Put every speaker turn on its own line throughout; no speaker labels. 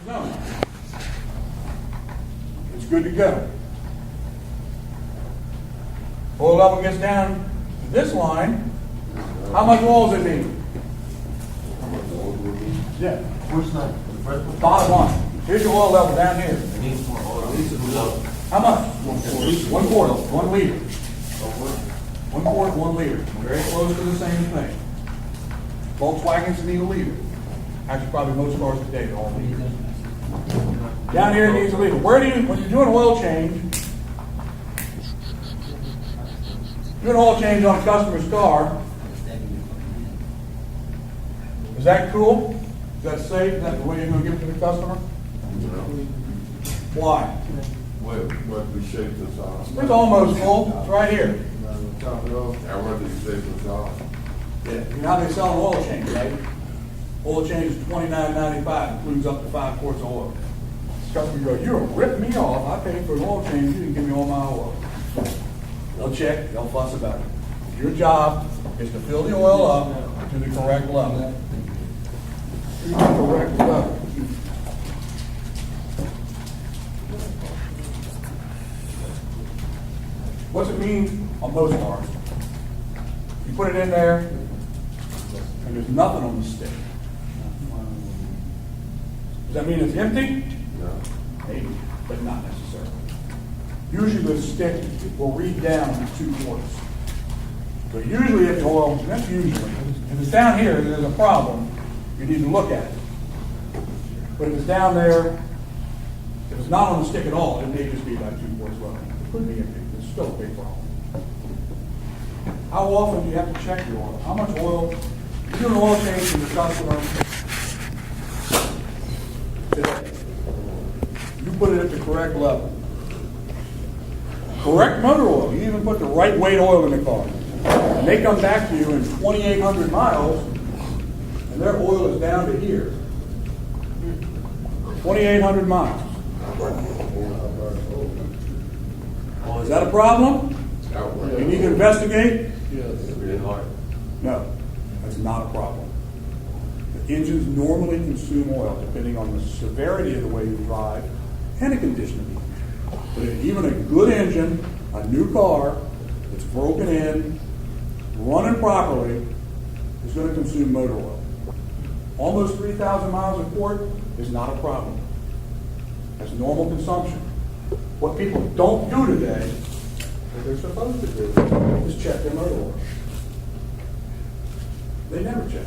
zone. It's good to go. Oil level gets down to this line. How much oil does it need? Yeah.
Which line?
Bottom line. Here's your oil level down here.
It needs more oil. It needs to be low.
How much? 1 quart, 1 liter. 1 quart, 1 liter. Very close to the same thing. Volkswagens need a liter. Actually, probably most cars today all need. Down here it needs a liter. When you're doing an oil change, doing an oil change on a customer's car, is that cool? Is that safe? Is that the way you're going to give it to the customer? Why?
What we shake this off?
It's almost full. It's right here.
Top it off. And what do you shake this off?
Yeah. You know how they sell an oil change, right? Oil change is $29.95, includes up to 5 quarts of oil. Customer goes, you're ripping me off. I paid for an oil change. You didn't give me all my oil. They'll check. They'll fuss about it. Your job is to fill the oil up to the correct level. Correct level. What's it mean on most cars? You put it in there, and there's nothing on the stick. Does that mean it's empty?
No.
Maybe, but not necessarily. Usually the stick will read down to 2 quarts. So usually if the oil, that's usually, if it's down here, there's a problem, you need to look at it. But if it's down there, if it's not on the stick at all, it may just be about 2 quarts low. It could be empty. It's still a big problem. How often do you have to check your oil? How much oil? You do an oil change to the customer today. You put it at the correct level. Correct motor oil. You even put the right weight oil in the car. And they come back to you in 2,800 miles, and their oil is down to here. 2,800 miles. Oh, is that a problem? You need to investigate? No, that's not a problem. The engines normally consume oil depending on the severity of the way you drive and the condition of the engine. But even a good engine, a new car that's broken in, running properly, is going to consume motor oil. Almost 3,000 miles a quart is not a problem. That's normal consumption. What people don't do today, what they're supposed to do, is check their motor oil. They never check.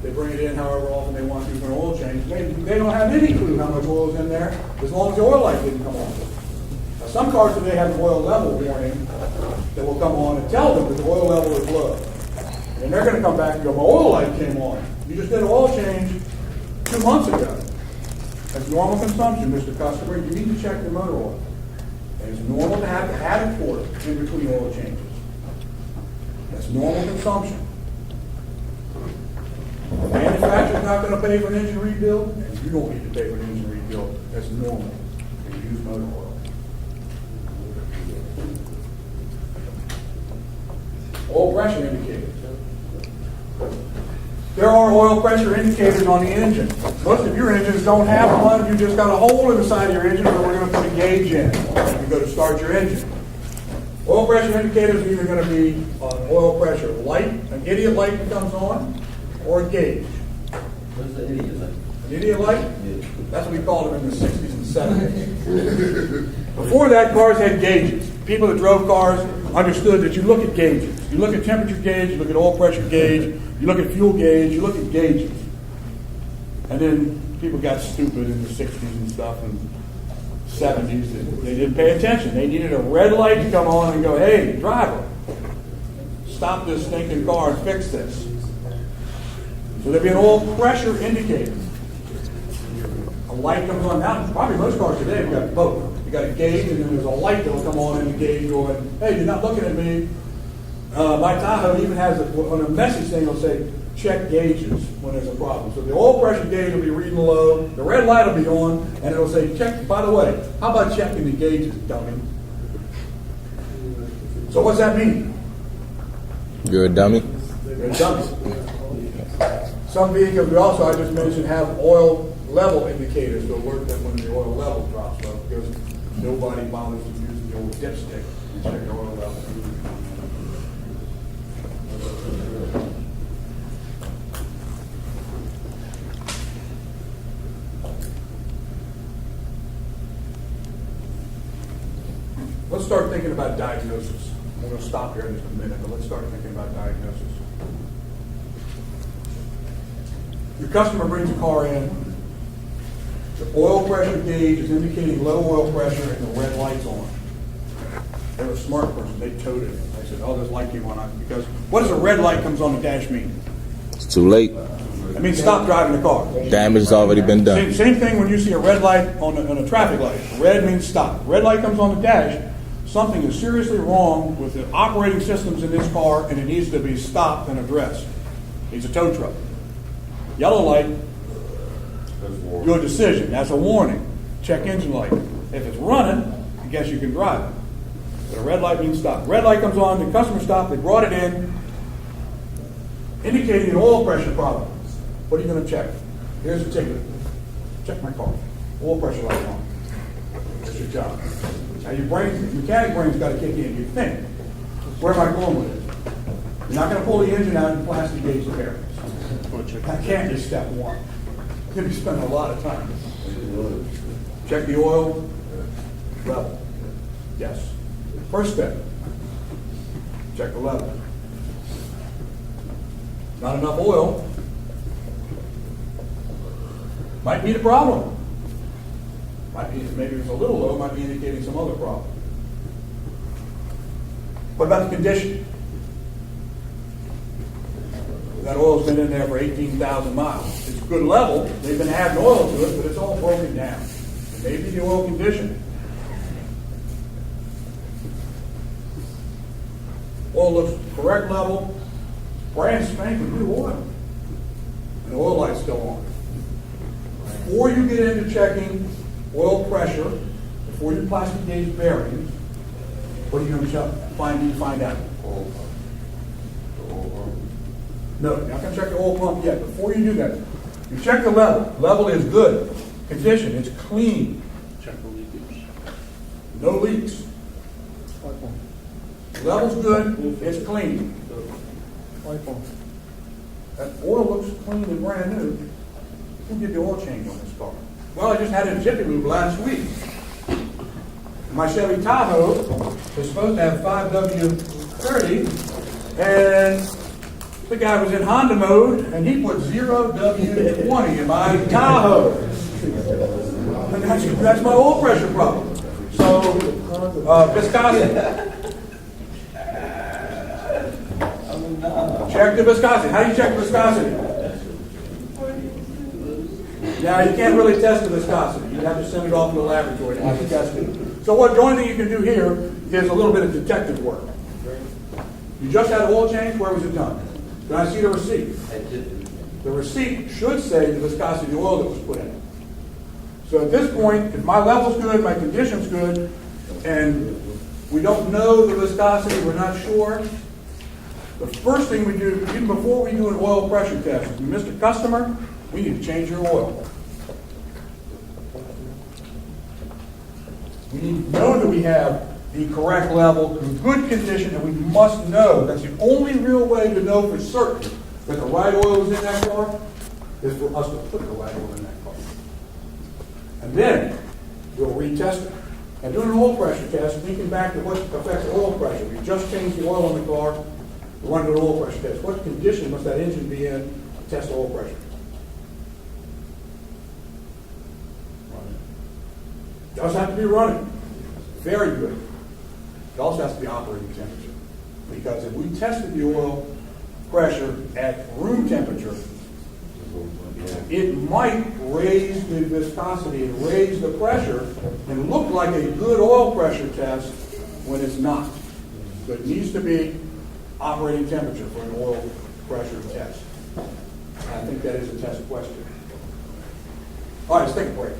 They bring it in however often they want to for an oil change. They don't have any clue how much oil is in there as long as the oil light didn't come on. Now, some cars today have an oil level warning that will come on and tell them that the oil level is low. And they're going to come back and go, my oil light came on. You just did an oil change 2 months ago. That's normal consumption, Mr. Customer. You need to check your motor oil. And it's normal to have it for it in between oil changes. That's normal consumption. The manufacturer's not going to pay for an engine rebuild, and you don't need to pay for an engine rebuild. That's normal. You use motor oil. Oil pressure indicators. There are oil pressure indicators on the engine. Most of your engines don't have one. You just got a hole in the side of your engine where we're going to put a gauge in. You go to start your engine. Oil pressure indicators are either going to be an oil pressure light, an idiot light that comes on, or a gauge.
What's the idiot light?
An idiot light?
Yeah.
That's what we called them in the 60s and 70s. Before that, cars had gauges. People that drove cars understood that you look at gauges. You look at temperature gauge, you look at oil pressure gauge, you look at fuel gauge, you look at gauges. And then people got stupid in the 60s and stuff and 70s. They didn't pay attention. They needed a red light to come on and go, hey, driver, stop this stinking car and fix this. So there'd be an oil pressure indicator. A light comes on. Now, probably most cars today have got both. You got a gauge, and then there's a light that'll come on in the gauge going, hey, you're not looking at me. My Tahoe even has on a message thing, it'll say, check gauges when there's a problem. So the oil pressure gauge will be reading low, the red light will be on, and it'll say, check, by the way, how about checking the gauges, dummy? So what's that mean?
You're a dummy?
You're a dummy. Some vehicles, we also, I just mentioned, have oil level indicators to alert them when the oil level drops low, because nobody bothers to use the old dipstick and check the oil level. Let's start thinking about diagnosis. I'm going to stop here in just a minute, but let's start thinking about diagnosis. Your customer brings a car in. The oil pressure gauge is indicating low oil pressure and the red light's on. They're a smart person. They towed it. I said, oh, this light came on. Because what does a red light comes on the dash mean?
It's too late.
It means stop driving the car.
Damage has already been done.
Same thing when you see a red light on a traffic light. Red means stop. Red light comes on the dash. Something is seriously wrong with the operating systems in this car, and it needs to be stopped and addressed. It's a tow truck. Yellow light, good decision. That's a warning. Check engine light. If it's running, I guess you can drive it. But a red light means stop. Red light comes on, the customer stopped, they brought it in, indicating an oil pressure problem. What are you going to check? Here's a ticket. Check my car. Oil pressure light on. That's your job. Now your mechanic brain's got to kick in. You think, where am I going with it? You're not going to pull the engine out and plastic gauge the bearings. That can't be step one. You're going to be spending a lot of time. Check the oil level. Yes. First step, check the level. Not enough oil might be the problem. Might be, maybe it's a little low, might be indicating some other problem. What about the condition? That oil's been in there for 18,000 miles. It's a good level. They've been adding oil to it, but it's all broken down. Maybe the oil condition. Oil looks correct level, brand spanking new oil. And the oil light's still on. Before you get into checking oil pressure, before you plastic gauge bearings, what are you going to find out? No, you're not going to check the oil pump yet. Before you do that, you check the level. Level is good. Condition, it's clean.
Check the leakage.
No leaks. Level's good, it's clean. That oil looks clean and brand new. Who did the oil change on this car? Well, I just had it in Jiffy Lube last week. My Chevy Tahoe was supposed to have 5W30, and the guy was in Honda mode, and he put 0W20 in my Tahoe. And that's my oil pressure problem. So, viscosity. Check the viscosity. How do you check the viscosity? Now, you can't really test the viscosity. You have to send it off to the laboratory to have it tested. So the only thing you can do here is a little bit of detective work. You just had an oil change. Where was it done? Can I see the receipt? The receipt should say the viscosity of the oil that was put in it. So at this point, if my level's good, my condition's good, and we don't know the viscosity, we're not sure, the first thing we do, even before we do an oil pressure test, is, Mr. Customer, we need to change your oil. We need to know that we have the correct level, in good condition, and we must know. That's the only real way to know for certain that the right oil is in that car, is for us to put the right oil in that car. And then we'll retest it. And doing an oil pressure test, thinking back to what affects oil pressure. We just changed the oil in the car. We want to do an oil pressure test. What condition must that engine be in to test oil pressure? It does have to be running. Very good. It also has to be operating temperature. Because if we tested the oil pressure at room temperature, it might raise the viscosity and raise the pressure and look like a good oil pressure test when it's not. So it needs to be operating temperature for an oil pressure test. I think that is a test question. All right, let's take a break.